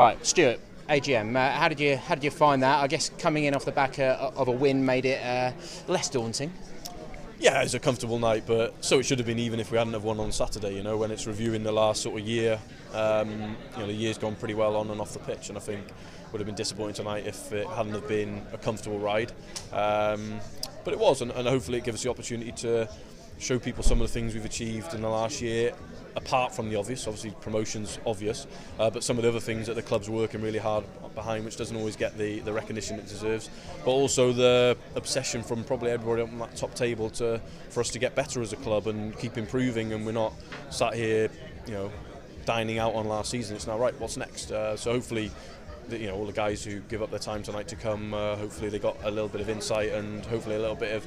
Right, Stuart, AGM. How did you find that? I guess coming in off the back of a win made it less daunting. Yeah, it was a comfortable night, but so it should have been even if we hadn't have won on Saturday. You know, when it's reviewing the last sort of year, the year's gone pretty well on and off the pitch, and I think would have been disappointing tonight if it hadn't have been a comfortable ride. But it was, and hopefully it gives us the opportunity to show people some of the things we've achieved in the last year, apart from the obvious. Obviously promotion's obvious, but some of the other things that the club's working really hard behind, which doesn't always get the recognition it deserves, but also the obsession from probably everybody on that top table for us to get better as a club and keep improving, and we're not sat here dining out on last season. It's now, right, what's next? So hopefully all the guys who give up their time tonight to come, hopefully they got a little bit of insight and hopefully a little bit of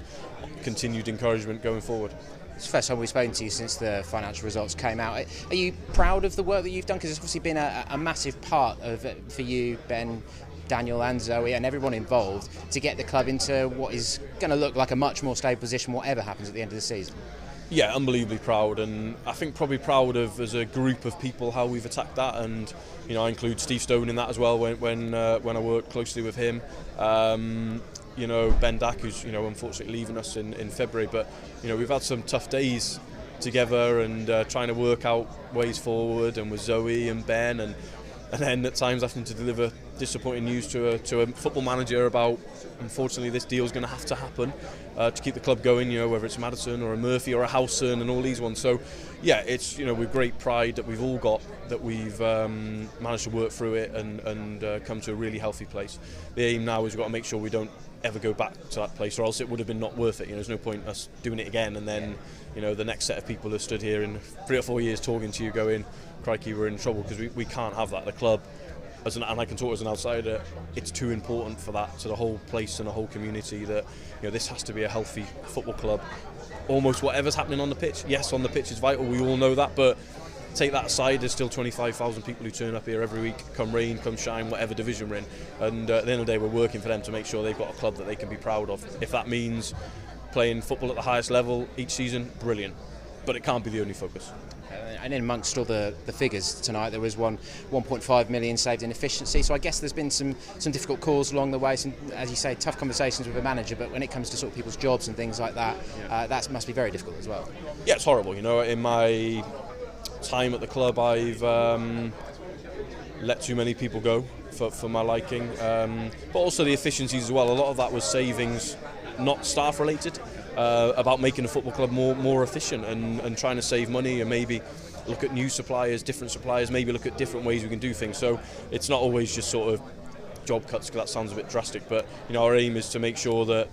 continued encouragement going forward. It's the first time we've spoken to you since the financial results came out. Are you proud of the work that you've done? Because it's obviously been a massive part of it for you, Ben, Daniel and Zoe and everyone involved to get the club into what is going to look like a much more stable position whatever happens at the end of the season. Yeah, unbelievably proud, and I think probably proud of as a group of people how we've attacked that, and I include Steve Stone in that as well when I work closely with him. Ben Dack, who's unfortunately leaving us in February, but we've had some tough days together and trying to work out ways forward, and with Zoe and Ben, and then at times having to deliver disappointing news to a football manager about, unfortunately, this deal's going to have to happen to keep the club going, whether it's Madison or a Murphy or a Howson and all these ones. So yeah, it's with great pride that we've all got that we've managed to work through it and come to a really healthy place. The aim now is we've got to make sure we don't ever go back to that place, or else it would have been not worth it. There's no point us doing it again and then the next set of people have stood here in 3 or 4 years talking to you going, crikey, we're in trouble, because we can't have that. The club, and I can talk as an outsider, it's too important for that, to the whole place and the whole community, that this has to be a healthy football club. Almost whatever's happening on the pitch, yes, on the pitch is vital, we all know that, but take that aside, there's still 25,000 people who turn up here every week, come rain, come shine, whatever division we're in, and at the end of the day we're working for them to make sure they've got a club that they can be proud of. If that means playing football at the highest level each season, brilliant, but it can't be the only focus. And in amongst all the figures tonight, there was 1.5 million saved in efficiency. So I guess there's been some difficult calls along the way, some, as you say, tough conversations with the manager. But when it comes to sort of people's jobs and things like that, that must be very difficult as well. Yeah, it's horrible. In my time at the club, I've let too many people go for my liking. But also the efficiencies as well. A lot of that was savings, not staff related. About making the football club more efficient and trying to save money, and maybe look at new suppliers, different suppliers, maybe look at different ways we can do things. So it's not always just sort of job cuts, because that sounds a bit drastic, but our aim is to make sure that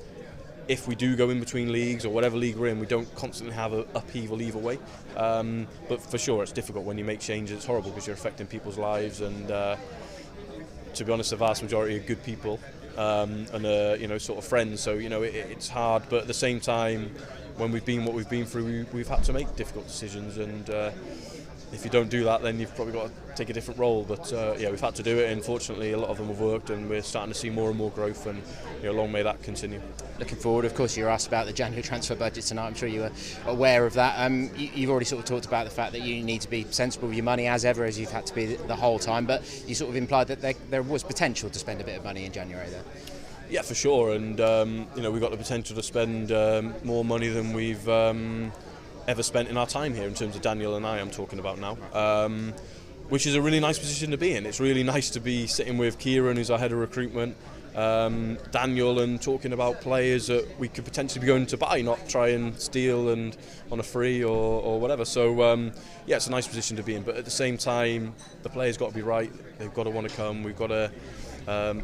if we do go in between leagues or whatever league we're in, we don't constantly have an upheaval either way. But for sure it's difficult when you make changes. It's horrible because you're affecting people's lives, and to be honest, the vast majority are good people. And sort of friends, so it's hard, but at the same time, when we've been what we've been through, we've had to make difficult decisions, and if you don't do that, then you've probably got to take a different role. But we've had to do it, and fortunately a lot of them have worked, and we're starting to see more and more growth, and long may that continue. Looking forward, of course, you were asked about the January transfer budget tonight. I'm sure you were aware of that. You've already sort of talked about the fact that you need to be sensible with your money, as ever, as you've had to be the whole time, but you sort of implied that there was potential to spend a bit of money in January there. Yeah, for sure, and we've got the potential to spend more money than we've ever spent in our time here, in terms of Daniel and I'm talking about now, which is a really nice position to be in. It's really nice to be sitting with Kieran, who's our head of recruitment, Daniel, and talking about players that we could potentially be going to buy, not try and steal and on a free or whatever. So it's a nice position to be in, but at the same time the players got to be right. They've got to want to come. We've got to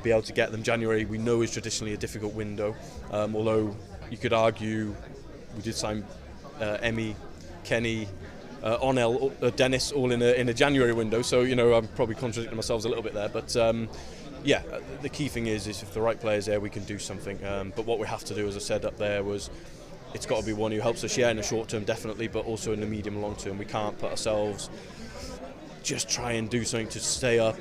be able to get them. January we know is traditionally a difficult window, although you could argue we did sign Emmy, Kenny, Onel, Dennis all in a January window, so I'm probably contradicting myself a little bit there, but the key thing is if the right player's there, we can do something, but what we have to do, as I said up there, was it's got to be one who helps us, in the short term definitely, but also in the medium and long term. We can't put ourselves just try and do something to stay up,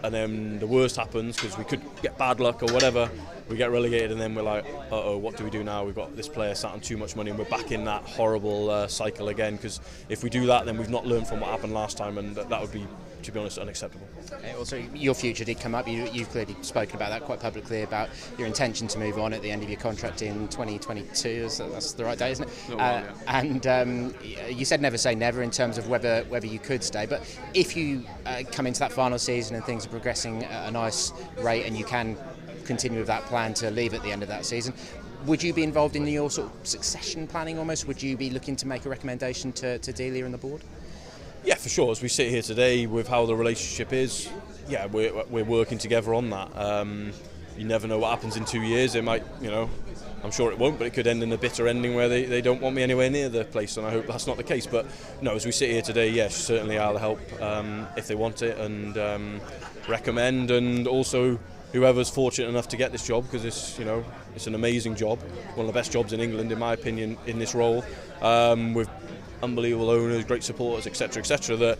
and then the worst happens, because we could get bad luck or whatever, we get relegated, and then we're like, uh-oh, what do we do now? We've got this player sat on too much money, and we're back in that horrible cycle again, because if we do that, then we've not learned from what happened last time, and that would be to be honest, unacceptable. Also, your future did come up. You've clearly spoken about that quite publicly, about your intention to move on at the end of your contract in 2022. That's the right day, isn't it? And you said never say never in terms of whether you could stay. But if you come into that final season and things are progressing at a nice rate and you can continue with that plan to leave at the end of that season, would you be involved in your sort of succession planning almost? Would you be looking to make a recommendation to Delia and the board? Yeah, for sure. As we sit here today with how the relationship is, yeah, we're working together on that. You never know what happens in 2 years. It might, I'm sure it won't, but it could end in a bitter ending where they don't want me anywhere near the place, and I hope that's not the case. But no, as we sit here today, yes, certainly I'll help if they want it, and recommend, and also whoever's fortunate enough to get this job, because it's an amazing job, one of the best jobs in England in my opinion in this role, with unbelievable owners, great supporters, etc., that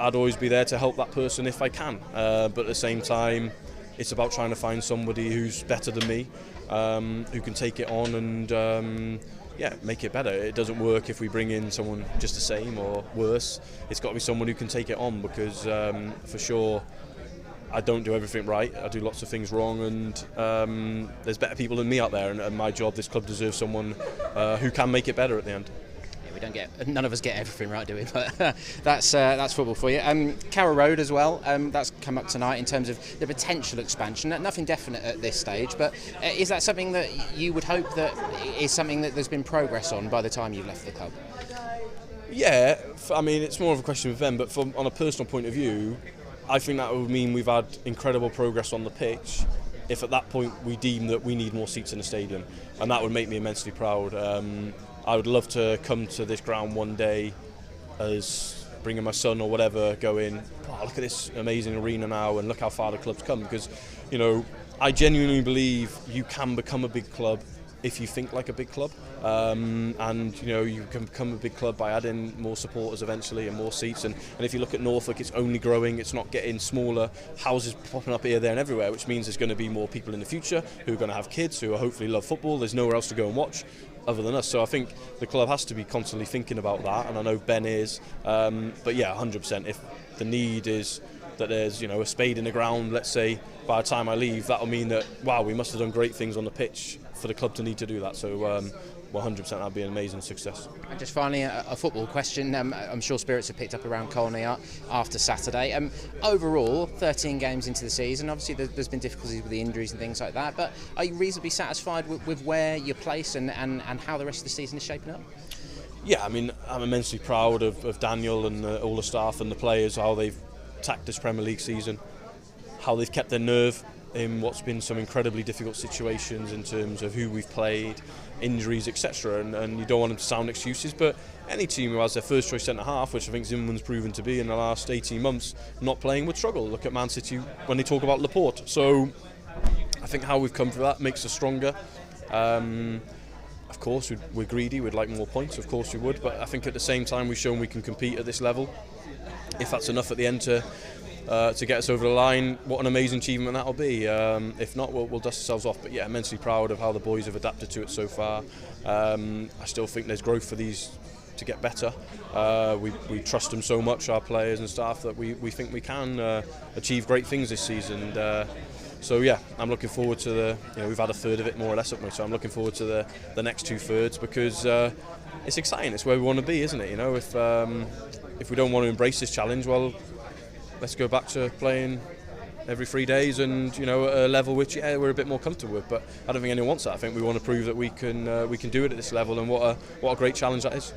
I'd always be there to help that person if I can, but at the same time it's about trying to find somebody who's better than me, who can take it on and make it better. It doesn't work if we bring in someone just the same or worse. It's got to be someone who can take it on, because for sure I don't do everything right. I do lots of things wrong, and there's better people than me out there, and my job, this club deserves someone who can make it better at the end. None of us get everything right, do we? But that's football for you. Carrow Road as well. That's come up tonight in terms of the potential expansion. Nothing definite at this stage, but is that something that you would hope that is something that there's been progress on by the time you've left the club? Yeah, I mean it's more of a question of them, but on a personal point of view, I think that would mean we've had incredible progress on the pitch if at that point we deem that we need more seats in the stadium, and that would make me immensely proud. I would love to come to this ground one day as bringing my son or whatever, going, wow, look at this amazing arena now and look how far the club's come, because I genuinely believe you can become a big club if you think like a big club, and you can become a big club by adding more supporters eventually and more seats, and if you look at Norfolk, it's only growing, it's not getting smaller, houses popping up here, there and everywhere, which means there's going to be more people in the future who are going to have kids who hopefully love football. There's nowhere else to go and watch other than us, so I think the club has to be constantly thinking about that, and I know Ben is, but yeah, 100%, if the need is that there's a spade in the ground, let's say, by the time I leave, that'll mean that, wow, we must have done great things on the pitch for the club to need to do that. So 100% that'd be an amazing success. And just finally, a football question. I'm sure spirits have picked up around Colney after Saturday. Overall, 13 games into the season, obviously there's been difficulties with the injuries and things like that, but are you reasonably satisfied with where you're placed and how the rest of the season is shaping up? Yeah, I mean, I'm immensely proud of Daniel and all the staff and the players, how they've attacked this Premier League season, how they've kept their nerve in what's been some incredibly difficult situations in terms of who we've played, injuries, etc. And you don't want them to sound excuses, but any team who has their first choice centre-half, which I think Zimmerman's proven to be in the last 18 months, not playing would struggle. Look at Man City when they talk about Laporte. So I think how we've come through that makes us stronger. Of course, we're greedy, we'd like more points, of course we would, but I think at the same time we've shown we can compete at this level. If that's enough at the end to get us over the line, what an amazing achievement that'll be. If not, we'll dust ourselves off. But yeah, immensely proud of how the boys have adapted to it so far. I still think there's growth for these to get better. We trust them so much, our players and staff, that we think we can achieve great things this season. And, so yeah, I'm looking forward to we've had a third of it more or less, haven't we? So I'm looking forward to the next 2/3, because it's exciting. It's where we want to be, isn't it? If we don't want to embrace this challenge, well, let's go back to playing every 3 days and at a level which we're a bit more comfortable with. But I don't think anyone wants that. I think we want to prove that we can do it at this level, and what a great challenge that is.